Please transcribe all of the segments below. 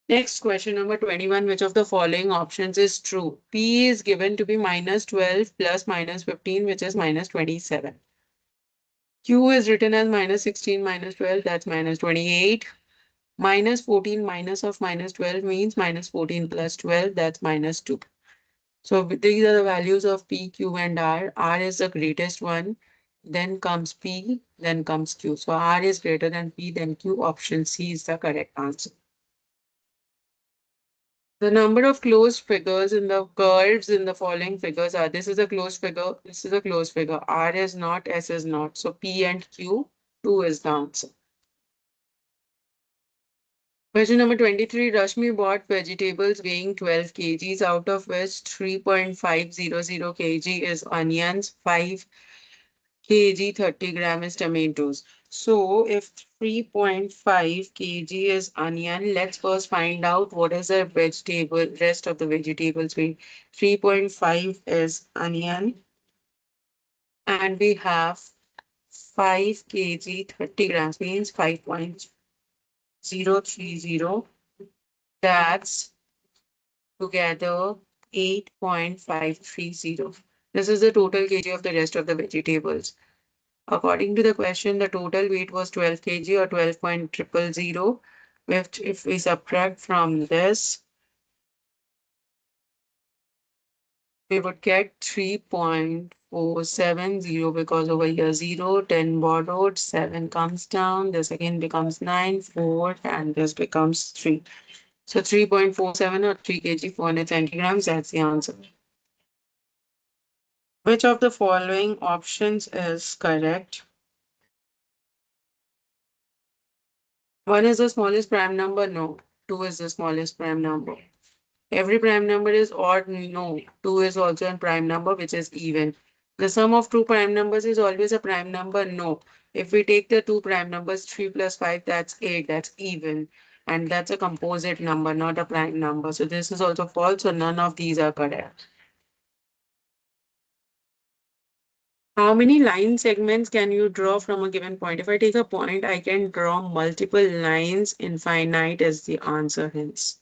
Next question number 21. Which of the following options is true? P is given to be minus 12 plus minus 15, which is minus 27. Q is written as minus 16 minus 12, that's minus 28. Minus 14 minus of minus 12 means minus 14 plus 12, that's minus 2. So these are the values of P, Q, and R. R is the greatest one. Then comes P, then comes Q. So R is greater than P, then Q. Option C is the correct answer. The number of closed figures in the curves in the following figures are, this is a closed figure, this is a closed figure. R is not, S is not. So P and Q, 2 is the answer. Question number 23. Rashmi bought vegetables weighing 12 kgs, out of which 3.500 kg is onions, 5 kg 30 gram is tomatoes. So if 3.5 kg is onion, let's first find out what is the vegetable, rest of the vegetables weight. 3.5 is onion, and we have 5 kg 30 grams means 5.030. That's together 8.530. This is the total kg of the rest of the vegetables. According to the question, the total weight was 12 kg or 12.000, which if we subtract from this, we would get 3.470 because over here 0, 10 borrowed, 7 comes down, this again becomes 9, 4, and this becomes 3. So 3.47 or 3 kg 400 centigrams, that's the answer. Which of the following options is correct? 1 is the smallest prime number? No. 2 is the smallest prime number. Every prime number is odd? No. 2 is also a prime number which is even. The sum of two prime numbers is always a prime number? No. If we take the two prime numbers, 3 plus 5, that's 8, that's even. And that's a composite number, not a prime number. So this is also false, so none of these are correct. How many line segments can you draw from a given point? If I take a point, I can draw multiple lines. Infinite is the answer, hence.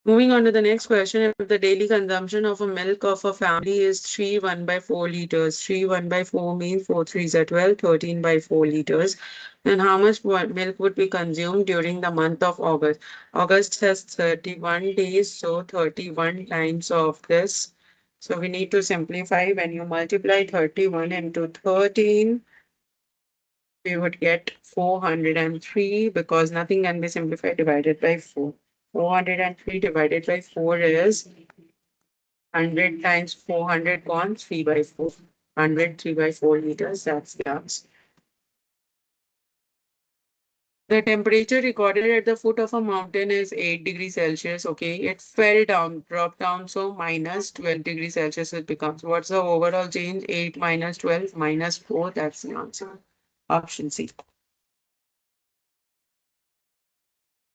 Moving on to the next question, if the daily consumption of a milk of a family is 3 1 by 4 liters, 3 1 by 4 means 4 3s are 12, 13 by 4 liters, then how much milk would be consumed during the month of August? August has 31 days, so 31 times of this. So we need to simplify. When you multiply 31 into 13, we would get 403 because nothing can be simplified divided by 4. 403 divided by 4 is 100 times 400 gone 3 by 4. 100 3 by 4 liters, that's the answer. The temperature recorded at the foot of a mountain is 8 degrees Celsius. Okay, it fell down, dropped down, so minus 12 degrees Celsius it becomes. What's the overall change? 8 minus 12 minus 4, that's the answer. Option C.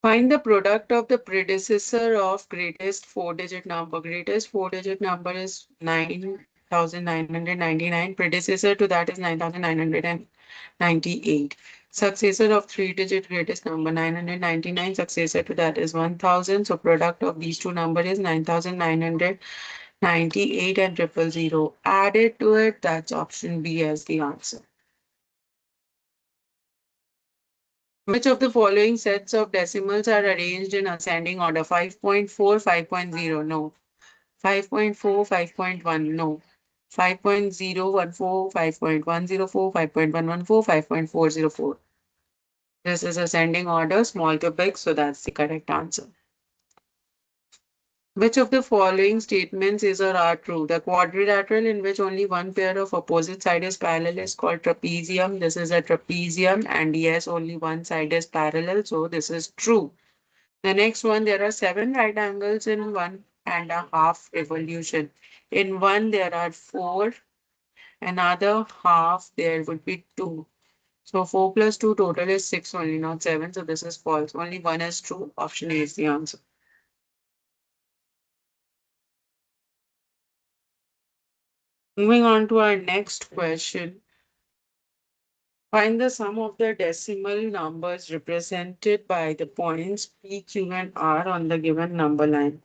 Find the product of the predecessor of greatest four-digit number. Greatest four-digit number is 9,999. Predecessor to that is 9,998. Successor of three-digit greatest number 999. Successor to that is 1,000. So product of these two numbers is 9,998 and 000. Added to it, that's option B as the answer. Which of the following sets of decimals are arranged in ascending order? 5.4, 5.0, no. 5.4, 5.1, no. 5.014, 5.104, 5.114, 5.404. This is ascending order, small to big, so that's the correct answer. Which of the following statements is or are true? The quadrilateral in which only one pair of opposite side is parallel is called trapezium. This is a trapezium, and yes, only one side is parallel, so this is true. The next one, there are 7 right angles in 1.5 revolution. In one, there are 4. Another half, there would be 2. So 4 plus 2 total is 6 only, not 7. So this is false. Only one is true. Option A is the answer. Moving on to our next question. Find the sum of the decimal numbers represented by the points P, Q, and R on the given number line.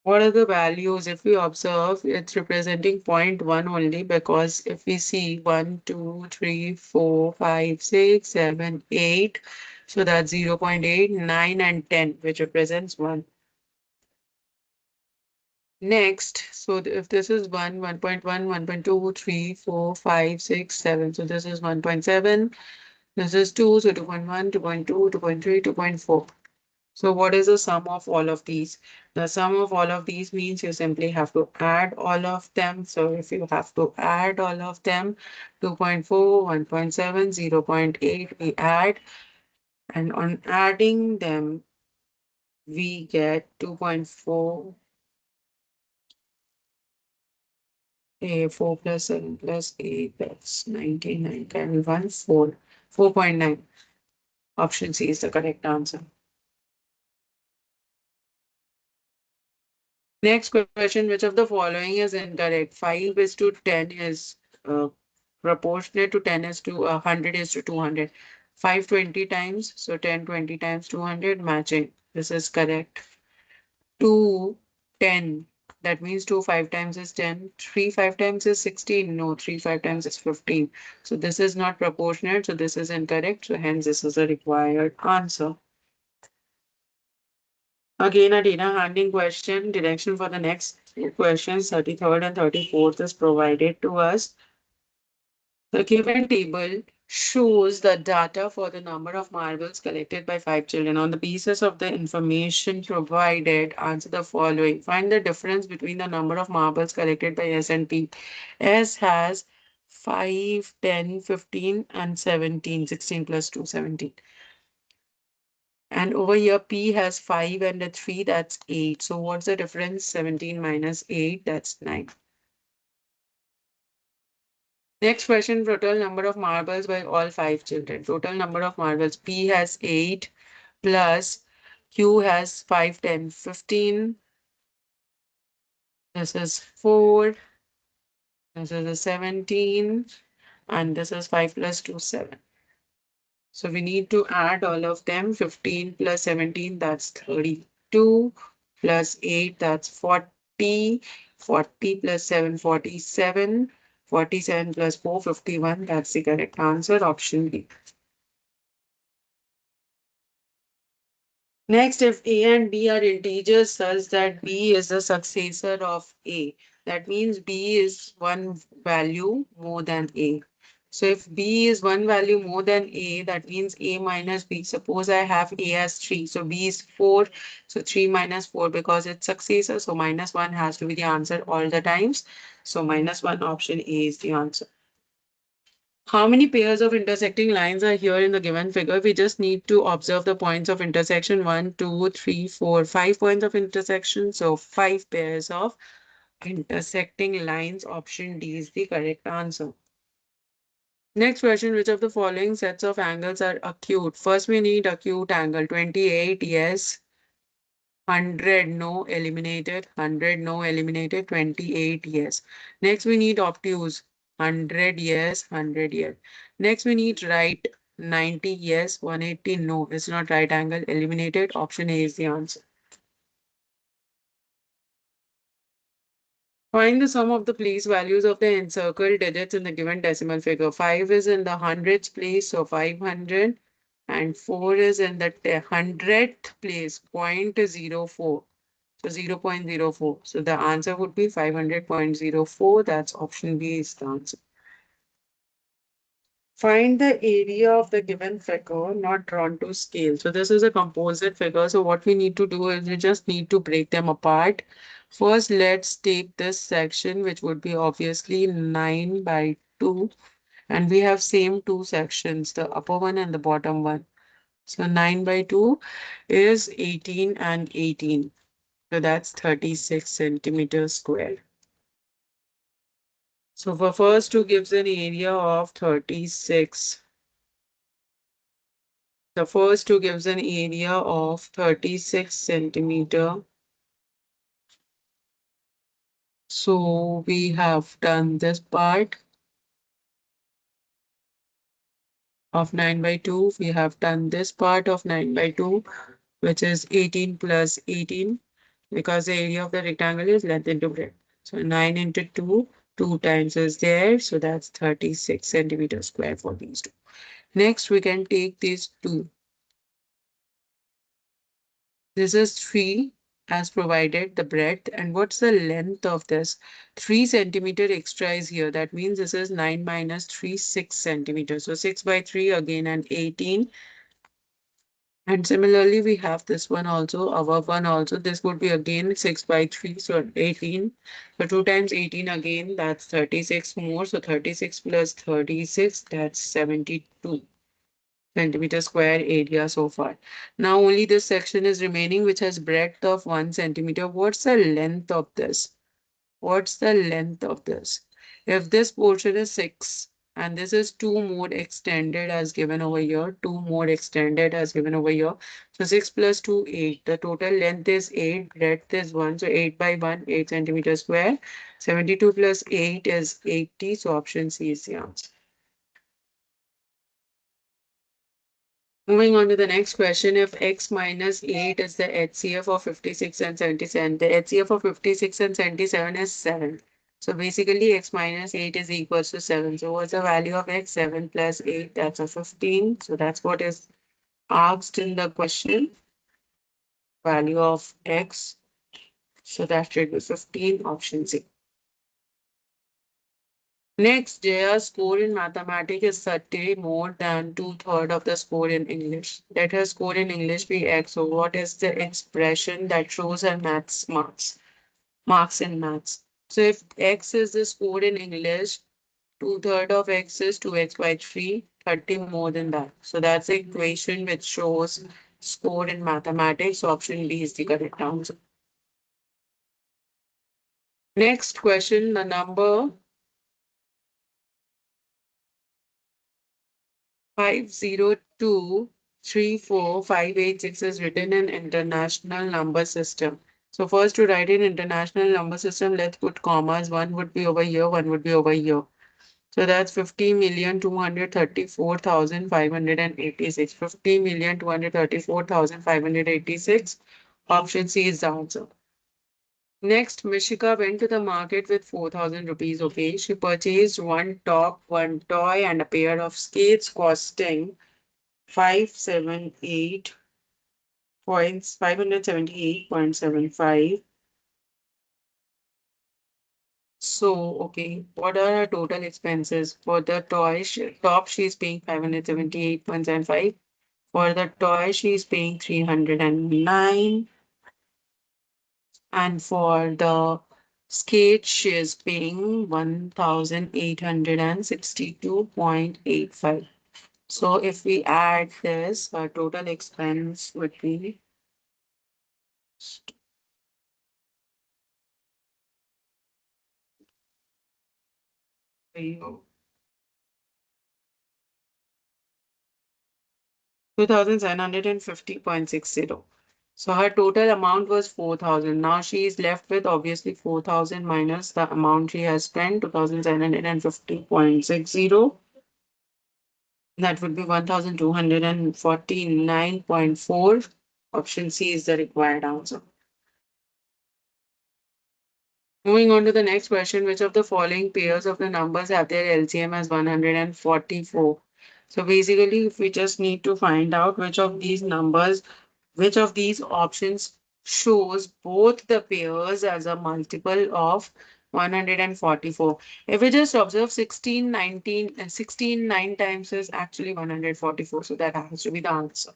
What are the values? If we observe, it's representing point 1 only because if we see 1, 2, 3, 4, 5, 6, 7, 8, so that's 0.8, 9, and 10, which represents 1. Next, so if this is 1, 1.1, 1.2, 3, 4, 5, 6, 7, so this is 1.7, this is 2, so 2.1, 2.2, 2.3, 2.4. So what is the sum of all of these? The sum of all of these means you simply have to add all of them. So if you have to add all of them, 2.4, 1.7, 0.8, we add, and on adding them, we get 2.4, 4 plus 7 plus 8, that's 99, carry 1, 4, 4.9. Option C is the correct answer. Next question, which of the following is incorrect? 5 is to 10 is proportionate to 10 is to 100 is to 200. 5 20 times, so 10 20 times 200 matching. This is correct. 2 10, that means 2 5 times is 10. 3 5 times is 16. No, 3 5 times is 15. So this is not proportionate, so this is incorrect. So hence this is a required answer. Again, a data handling question. Direction for the next two questions, 33rd and 34th, is provided to us. The given table shows the data for the number of marbles collected by 5 children. On the basis of the information provided, answer the following. Find the difference between the number of marbles collected by S and P. S has 5, 10, 15, and 17. 16 plus 2, 17. And over here, P has 5 and a 3, that's 8. So what's the difference? 17 minus 8, that's 9. Next question, total number of marbles by all 5 children. Total number of marbles, P has 8 plus Q has 5, 10, 15. This is 4. This is a 17. And this is 5 plus 2, 7. So we need to add all of them. 15 plus 17, that's 32. Plus 8, that's 40. 40 plus 7, 47. 47 plus 4, 51. That's the correct answer, option B. Next, if A and B are integers such that B is the successor of A, that means B is one value more than A. So if B is one value more than A, that means A minus B. Suppose I have A as 3, so B is 4, so 3 minus 4 because it's successor, so minus 1 has to be the answer all the times. So minus 1, option A is the answer. How many pairs of intersecting lines are here in the given figure? We just need to observe the points of intersection. 1, 2, 3, 4, 5 points of intersection. So 5 pairs of intersecting lines. Option D is the correct answer. Next question, which of the following sets of angles are acute? First, we need acute angle. 28, yes. 100, no, eliminated. 100, no, eliminated. 28, yes. Next, we need obtuse. 100, yes. 100, yes. Next, we need right. 90, yes. 180, no. It's not right angle. Eliminated. Option A is the answer. Find the sum of the place values of the encircled digits in the given decimal figure. 5 is in the hundreds place, so 500. And 4 is in the hundredth place, 0.04. So 0.04. So the answer would be 500.04. That's option B is the answer. Find the area of the given figure not drawn to scale. So this is a composite figure. So what we need to do is we just need to break them apart. First, let's take this section, which would be obviously 9 by 2. And we have same two sections, the upper one and the bottom one. So 9 by 2 is 18 and 18. So that's 36 centimeters square. So for first two gives an area of 36. The first two gives an area of 36 centimeter. So we have done this part. of 9 by 2. We have done this part of 9 by 2, which is 18 plus 18, because the area of the rectangle is length into breadth. So 9 into 2, 2 times is there. So that's 36 centimeters square for these two. Next, we can take these two. This is 3 as provided the breadth. And what's the length of this? 3 centimeter extra is here. That means this is 9 minus 3, 6 centimeters. So 6 by 3 again and 18. And similarly, we have this one also, our one also. This would be again 6 by 3, so 18. So 2 times 18 again, that's 36 more. So 36 plus 36, that's 72 centimeter square area so far. Now only this section is remaining, which has breadth of 1 centimeter. What's the length of this? What's the length of this? If this portion is 6 and this is 2 more extended as given over here, 2 more extended as given over here. So 6 plus 2, 8. The total length is 8, breadth is 1. So 8 by 1, 8 centimeters square. 72 plus 8 is 80. So option C is the answer. Moving on to the next question, if x minus 8 is the HCF of 56 and 77, the HCF of 56 and 77 is 7. So basically x minus 8 is equals to 7. So what's the value of x? 7 plus 8, that's a 15. So that's what is asked in the question. Value of x. So that should be 15, option C. Next, their score in mathematics is 30 more than 2/3 of the score in English. Let her score in English be X. So what is the expression that shows her maths marks in maths? So if X is the score in English, 2/3 of X is 2x by 3, 30 more than that. So that's the equation which shows score in mathematics. Option B is the correct answer. Next question, the number 5023458 is written in International Number System. So first to write in International Number System, let's put commas. One would be over here, one would be over here. So that's 50,234,586. 50,234,586. Option C is the answer. Next, Mishika went to the market with 4,000 rupees. Okay, she purchased one top, one toy, and a pair of skates costing 578.75. So, okay, what are her total expenses? For the top, she's paying 578.75. For the toy, she's paying 309. And for the skate, she is paying 1,862.85. So if we add this, our total expense would be 2,750.60. So her total amount was 4,000. Now she is left with obviously 4,000 minus the amount she has spent, 2,750.60. That would be 1,249.4. Option C is the required answer. Moving on to the next question, which of the following pairs of the numbers have their LCM as 144? So basically, if we just need to find out which of these numbers, which of these options shows both the pairs as a multiple of 144. If we just observe 16, 19, and 16 9 times is actually 144. So that has to be the answer.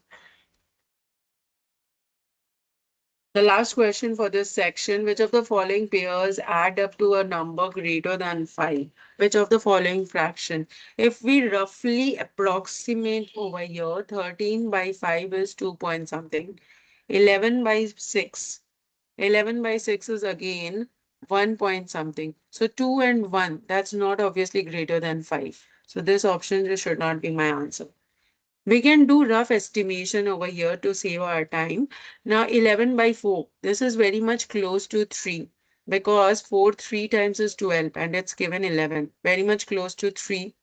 The last question for this section, which of the following pairs add up to a number greater than 5? Which of the following fraction? If we roughly approximate over here, 13 by 5 is 2 point something. 11 by 6. 11 by 6 is again 1 point something. So 2 and 1, that's not obviously greater than 5. So this option should not be my answer. We can do rough estimation over here to save our time. Now 11 by 4. This is very much close to 3 because 4 3 times is 12 and it's given 11. Very much close to 3.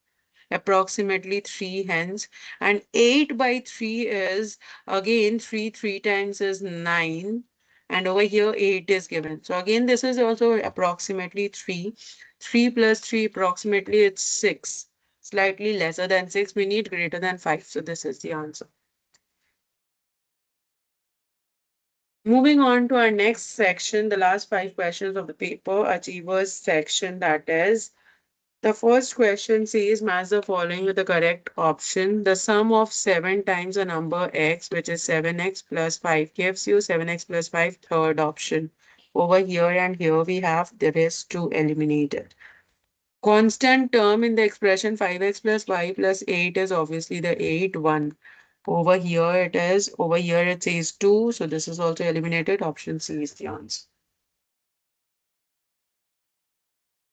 approximately 3 hens. And 8 by 3 is again 3 times is 9. And over here 8 is given. So again, this is also approximately 3. 3 plus 3 approximately it's 6. Slightly lesser than 6. We need greater than 5. So this is the answer. Moving on to our next section, the last 5 questions of the paper, Achievers section, that is, the first question says match the following with the correct option. The sum of 7 times a number x, which is 7x plus 5, gives you 7x plus 5, third option. Over here and here we have the rest to eliminate it. Constant term in the expression 5x plus y plus 8 is obviously the 8, 1. Over here it says 2, so this is also eliminated. Option C is the answer.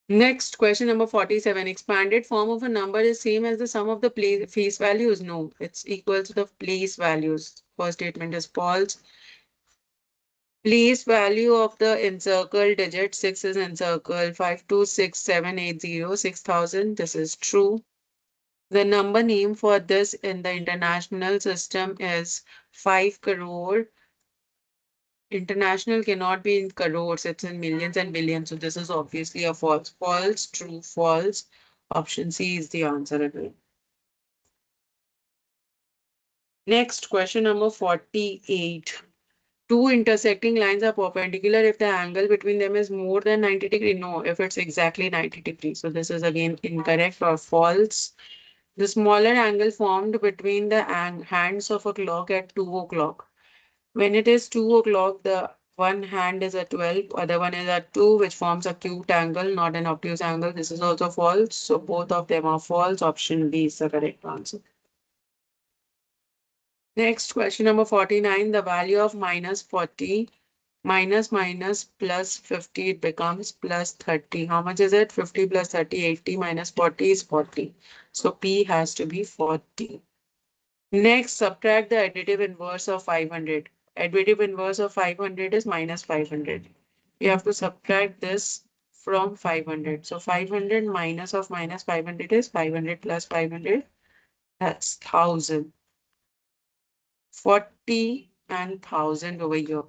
Next, question number 47. Expanded form of a number is same as the sum of the face values? No, it's equal to the place values. First statement is false. Place value of the encircled digit 6 is encircled 526780 6000. This is true. The number name for this in the international system is 5 crore. International cannot be in crores, it's in millions and billions. So this is obviously a false. False, true, false. Option C is the answer again. Next, question number 48. Two intersecting lines are perpendicular if the angle between them is more than 90 degrees. No, if it's exactly 90 degrees. So this is again incorrect or false. The smaller angle formed between the hands of a clock at 2 o'clock. When it is 2 o'clock, the one hand is at 12, other one is at 2, which forms a acute angle, not an obtuse angle. This is also false. So both of them are false. Option B is the correct answer. Next, question number 49. The value of minus 40 minus plus 50, it becomes plus 30. How much is it? 50 plus 30, 80 minus 40 is 40. So P has to be 40. Next, subtract the additive inverse of 500. Additive inverse of 500 is minus 500. You have to subtract this from 500. So 500 minus of minus 500 is 500 plus 500. That's 1000. 40 and 1000 over here.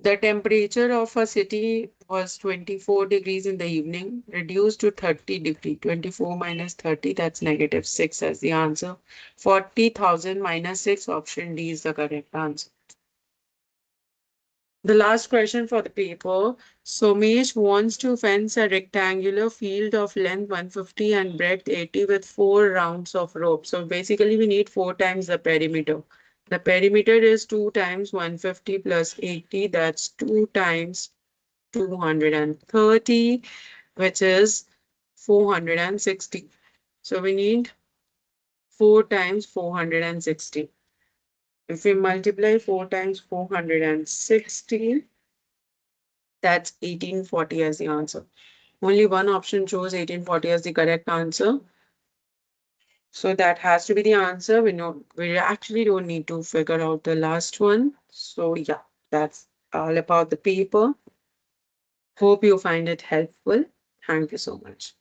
The temperature of a city was 24 degrees in the evening, reduced to 30 degrees. 24 minus 30, that's negative 6 as the answer. 40,000 minus 6, option D is the correct answer. The last question for the paper. Somesh wants to fence a rectangular field of length 150 and breadth 80 with 4 rounds of rope. So basically we need 4 times the perimeter. The perimeter is 2 times 150 plus 80. That's 2 times 230, which is 460. So we need 4 times 460. If we multiply 4 times 460, that's 1840 as the answer. Only one option chose 1840 as the correct answer. So that has to be the answer. We actually don't need to figure out the last one. So yeah, that's all about the paper. Hope you find it helpful. Thank you so much.